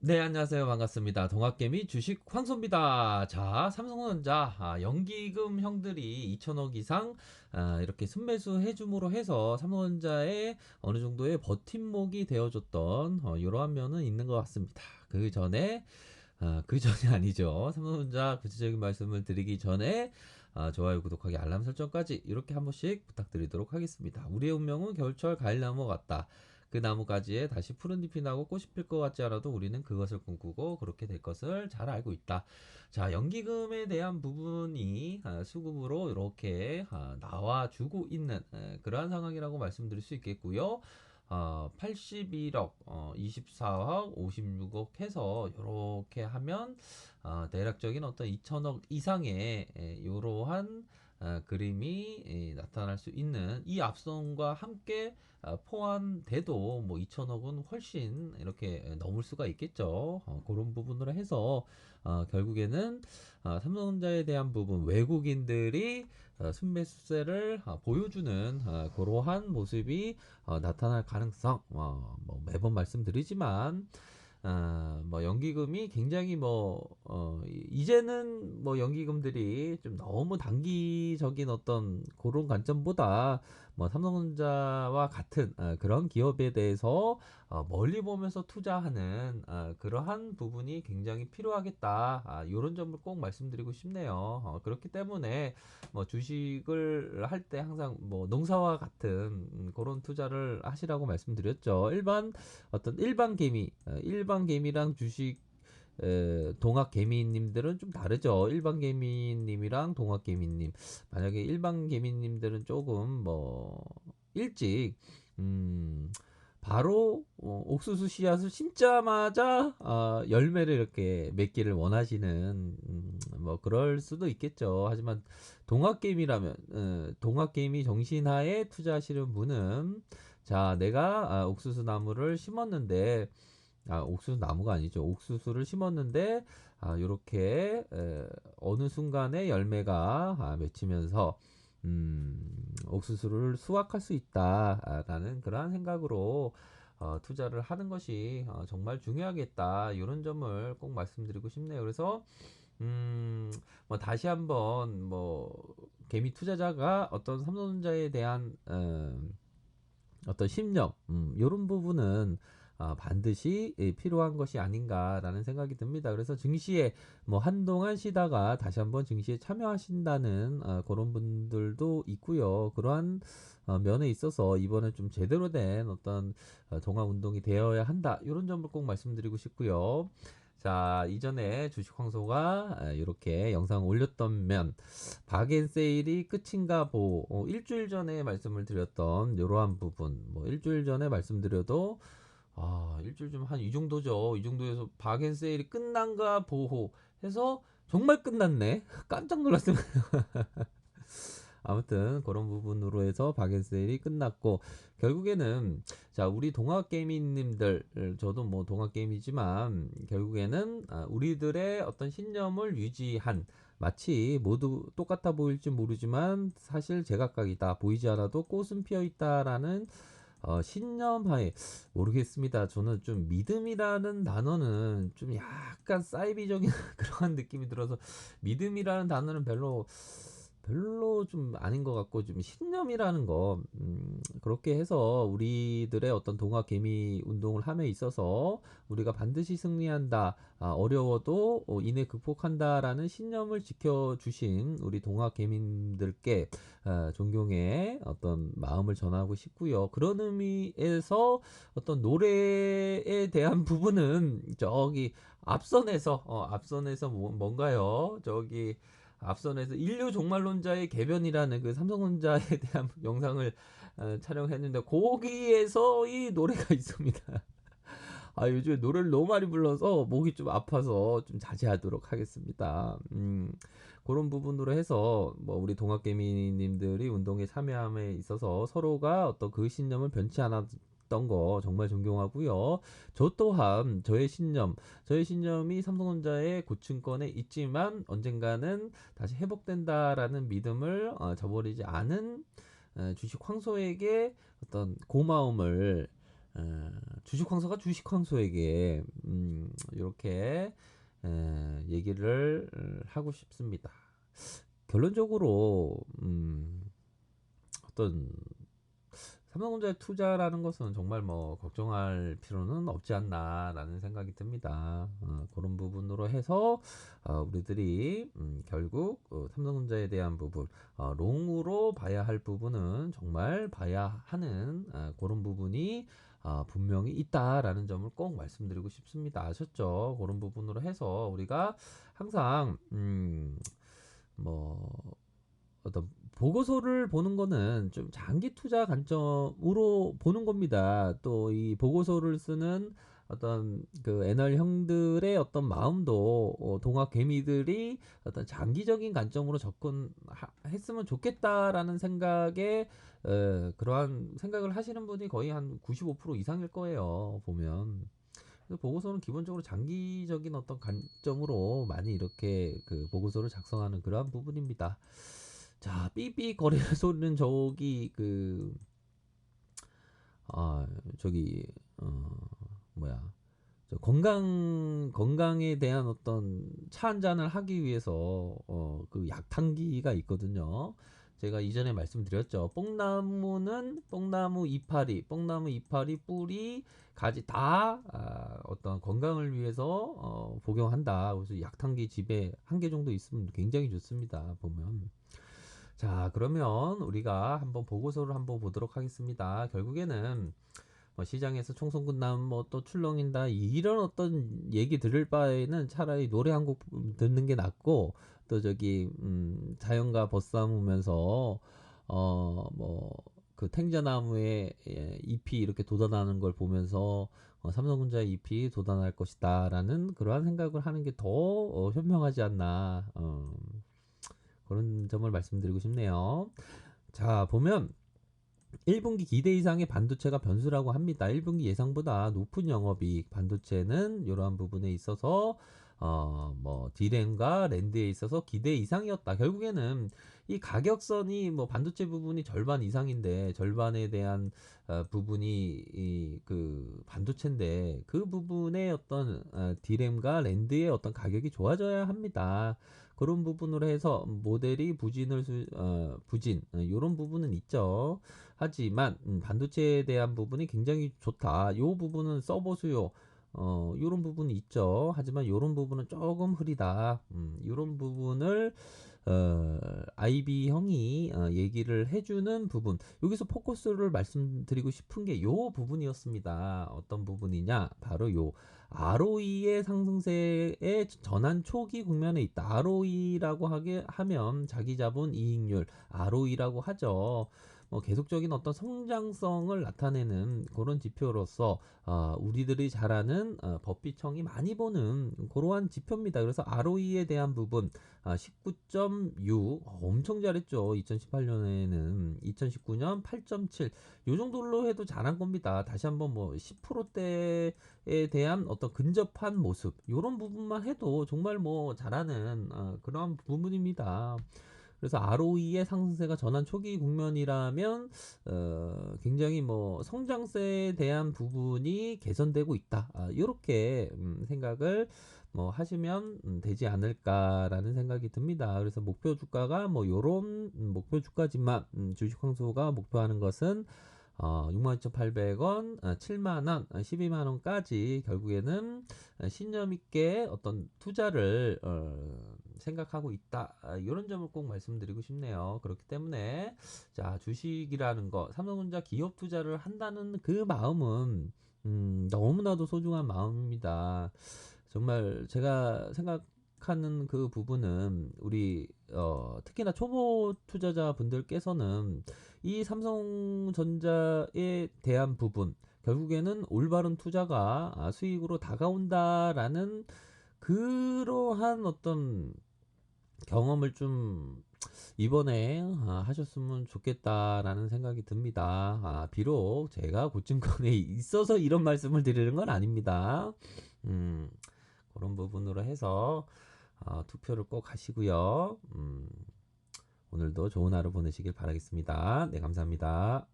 네, 안녕하세요. 반갑습니다. 동학개미 주식 황소입니다. 자, 삼성전자 연기금 형들이 2천억 이상 이렇게 순매수 해줌으로 해서 삼성전자의 어느 정도의 버팀목이 되어줬던 이러한 면은 있는 것 같습니다. 그 전에 그 전이 아니죠. 삼성전자 구체적인 말씀을 드리기 전에 좋아요, 구독하기, 알람 설정까지 이렇게 한 번씩 부탁드리도록 하겠습니다. 우리의 운명은 겨울철 가을나무 같다. 그 나무가지에 다시 푸른 잎이 나고 꽃이 필 것 같지 않아도 우리는 그것을 꿈꾸고 그렇게 될 것을 잘 알고 있다. 자, 연기금에 대한 부분이 수급으로 이렇게 나와주고 있는 그러한 상황이라고 말씀드릴 수 있겠고요. 81억, 24억, 56억 해서 이렇게 하면 대략적인 어떤 2천억 이상의 이러한 그림이 나타날 수 있는 이 앞선과 함께 포함돼도 뭐 2천억은 훨씬 이렇게 넘을 수가 있겠죠. 그런 부분으로 해서 결국에는 삼성전자에 대한 부분 외국인들이 순매수세를 보여주는 그러한 모습이 나타날 가능성 뭐 매번 말씀드리지만 뭐 연기금이 굉장히 이제는 뭐 연기금들이 좀 너무 단기적인 어떤 그런 관점보다 뭐 삼성전자와 같은 그런 기업에 대해서 멀리 보면서 투자하는 그러한 부분이 굉장히 필요하겠다. 이런 점을 꼭 말씀드리고 싶네요. 그렇기 때문에 뭐 주식을 할 때 항상 뭐 농사와 같은 그런 투자를 하시라고 말씀드렸죠. 일반 개미, 일반 개미랑 주식 동학 개미님들은 좀 다르죠. 일반 개미님이랑 동학 개미님. 만약에 일반 개미님들은 조금 뭐 일찍 음 바로 옥수수 씨앗을 심자마자 열매를 이렇게 맺기를 원하시는 뭐 그럴 수도 있겠죠. 하지만 동학개미라면 동학개미 정신하에 투자하시는 분은 자 내가 옥수수 나무를 심었는데 옥수수 나무가 아니죠. 옥수수를 심었는데 요렇게 어느 순간에 열매가 맺히면서 옥수수를 수확할 수 있다라는 그러한 생각으로 투자를 하는 것이 정말 중요하겠다. 이런 점을 꼭 말씀드리고 싶네요. 그래서 뭐 다시 한번 뭐 개미 투자자가 어떤 삼성전자에 대한 어떤 심령, 요런 부분은 반드시 필요한 것이 아닌가라는 생각이 듭니다. 그래서 증시에 뭐 한동안 쉬다가 다시 한번 증시에 참여하신다는 그런 분들도 있고요. 그러한 면에 있어서 이번에 좀 제대로 된 어떤 동학 운동이 되어야 한다. 이런 점을 꼭 말씀드리고 싶고요. 자, 이전에 주식 황소가 이렇게 영상 올렸던 면 박앤세일이 끝인가 보 일주일 전에 말씀을 드렸던 이러한 부분 뭐 일주일 전에 말씀드려도 일주일 좀 한 이 정도죠. 이 정도에서 박앤세일이 끝난가 보호 해서 정말 끝났네. 깜짝 놀랐습니다. 아무튼 그런 부분으로 해서 박앤세일이 끝났고 결국에는 자 우리 동학개미님들 저도 뭐 동학개미지만 결국에는 우리들의 어떤 신념을 유지한 마치 모두 똑같아 보일지 모르지만 사실 제각각이다 보이지 않아도 꽃은 피어 있다라는 신념하에 모르겠습니다. 저는 좀 믿음이라는 단어는 좀 약간 사이비적인 그런 느낌이 들어서 믿음이라는 단어는 별로 좀 아닌 것 같고 좀 신념이라는 거 그렇게 해서 우리들의 어떤 동학 개미 운동을 함에 있어서 우리가 반드시 승리한다 어려워도 이내 극복한다라는 신념을 지켜주신 우리 동학 개민들께 존경의 어떤 마음을 전하고 싶고요. 그런 의미에서 어떤 노래에 대한 부분은 저기 앞선에서 뭔가요? 저기 앞선에서 인류 종말론자의 개변이라는 그 삼성전자에 대한 영상을 촬영했는데 거기에서 이 노래가 있습니다. 요즘에 노래를 너무 많이 불러서 목이 좀 아파서 좀 자제하도록 하겠습니다. 그런 부분으로 해서 뭐 우리 동학개미님들이 운동에 참여함에 있어서 서로가 어떤 그 신념을 변치 않았던 거 정말 존경하고요. 저 또한 저의 신념이 삼성전자의 고층권에 있지만 언젠가는 다시 회복된다라는 믿음을 저버리지 않은 주식 황소에게 어떤 고마움을 주식 황소가 주식 황소에게 이렇게 얘기를 하고 싶습니다. 결론적으로 어떤 삼성전자의 투자라는 것은 정말 뭐 걱정할 필요는 없지 않나라는 생각이 듭니다. 그런 부분으로 해서 우리들이 결국 삼성전자에 대한 부분, 롱으로 봐야 할 부분은 정말 봐야 하는 그런 부분이 분명히 있다라는 점을 꼭 말씀드리고 싶습니다. 아셨죠? 그런 부분으로 해서 우리가 항상 뭐 어떤 보고서를 보는 거는 좀 장기 투자 관점으로 보는 겁니다. 또 이 보고서를 쓰는 어떤 그 애널형들의 어떤 마음도 동학 개미들이 어떤 장기적인 관점으로 접근했으면 좋겠다라는 생각에 그러한 생각을 하시는 분이 거의 한 95% 이상일 거예요. 보면. 그래서 보고서는 기본적으로 장기적인 어떤 관점으로 많이 이렇게 그 보고서를 작성하는 그러한 부분입니다. 자, 삐삐 거래 소리는 아, 저기, 뭐야. 건강에 대한 어떤 차 한 잔을 하기 위해서, 그 약탕기가 있거든요. 제가 이전에 말씀드렸죠. 뽕나무 이파리, 뿌리, 가지 다, 어떤 건강을 위해서, 복용한다. 그래서 약탕기 집에 한 개 정도 있으면 굉장히 좋습니다. 보면. 자, 그러면 우리가 한번 보고서를 한번 보도록 하겠습니다. 결국에는 뭐 시장에서 총선끝나면 뭐 또 출렁인다 이런 어떤 얘기 들을 바에는 차라리 노래 한 곡 듣는 게 낫고 또 저기 자연과 벗삼으면서 뭐 그 탱자나무에 잎이 이렇게 돋아나는 걸 보면서 삼성전자의 잎이 돋아날 것이다라는 그러한 생각을 하는 게 더 현명하지 않나 그런 점을 말씀드리고 싶네요. 자, 보면 1분기 기대 이상의 반도체가 변수라고 합니다. 1분기 예상보다 높은 영업이익, 반도체는 이러한 부분에 있어서 뭐 D램과 랜드에 있어서 기대 이상이었다. 결국에는 이 가격선이 뭐 반도체 부분이 절반 이상인데 절반에 대한 부분이 그 반도체인데 그 부분의 어떤 D램과 랜드의 어떤 가격이 좋아져야 합니다. 그런 부분으로 해서 모델이 부진 이런 부분은 있죠. 하지만 반도체에 대한 부분이 굉장히 좋다. 요 부분은 서버 수요 요런 부분이 있죠. 하지만 요런 부분은 조금 흐리다. 요런 부분을 IB 형이 얘기를 해주는 부분. 여기서 포커스를 말씀드리고 싶은 게 요 부분이었습니다. 어떤 부분이냐? 바로 요 ROE의 상승세의 전환 초기 국면에 있다. ROE라고 하면 자기 자본 이익률 ROE라고 하죠. 뭐 계속적인 어떤 성장성을 나타내는 그런 지표로서 우리들이 잘 아는 법비청이 많이 보는 그러한 지표입니다. 그래서 ROE에 대한 부분 19.6 엄청 잘했죠. 2018년에는 2019년 8.7 요 정도로 해도 잘한 겁니다. 다시 한번 뭐 10%대에 대한 어떤 근접한 모습 이런 부분만 해도 정말 뭐 잘하는 그런 부분입니다. 그래서 ROE의 상승세가 전환 초기 국면이라면 굉장히 뭐 성장세에 대한 부분이 개선되고 있다. 이렇게 생각을 뭐 하시면 되지 않을까라는 생각이 듭니다. 그래서 목표 주가가 뭐 요런 목표 주가지만 주식 황소가 목표하는 것은 62,800원, 7만원, 12만원까지 결국에는 신념 있게 어떤 투자를 생각하고 있다. 이런 점을 꼭 말씀드리고 싶네요. 그렇기 때문에 자, 주식이라는 거, 삼성전자 기업 투자를 한다는 그 마음은 너무나도 소중한 마음입니다. 정말 제가 생각하는 그 부분은 우리 특히나 초보 투자자 분들께서는 이 삼성전자에 대한 부분 결국에는 올바른 투자가 수익으로 다가온다라는 그러한 어떤 경험을 좀 이번에 하셨으면 좋겠다라는 생각이 듭니다. 비록 제가 고침권에 있어서 이런 말씀을 드리는 건 아닙니다. 그런 부분으로 해서 투표를 꼭 하시고요. 오늘도 좋은 하루 보내시길 바라겠습니다. 네, 감사합니다.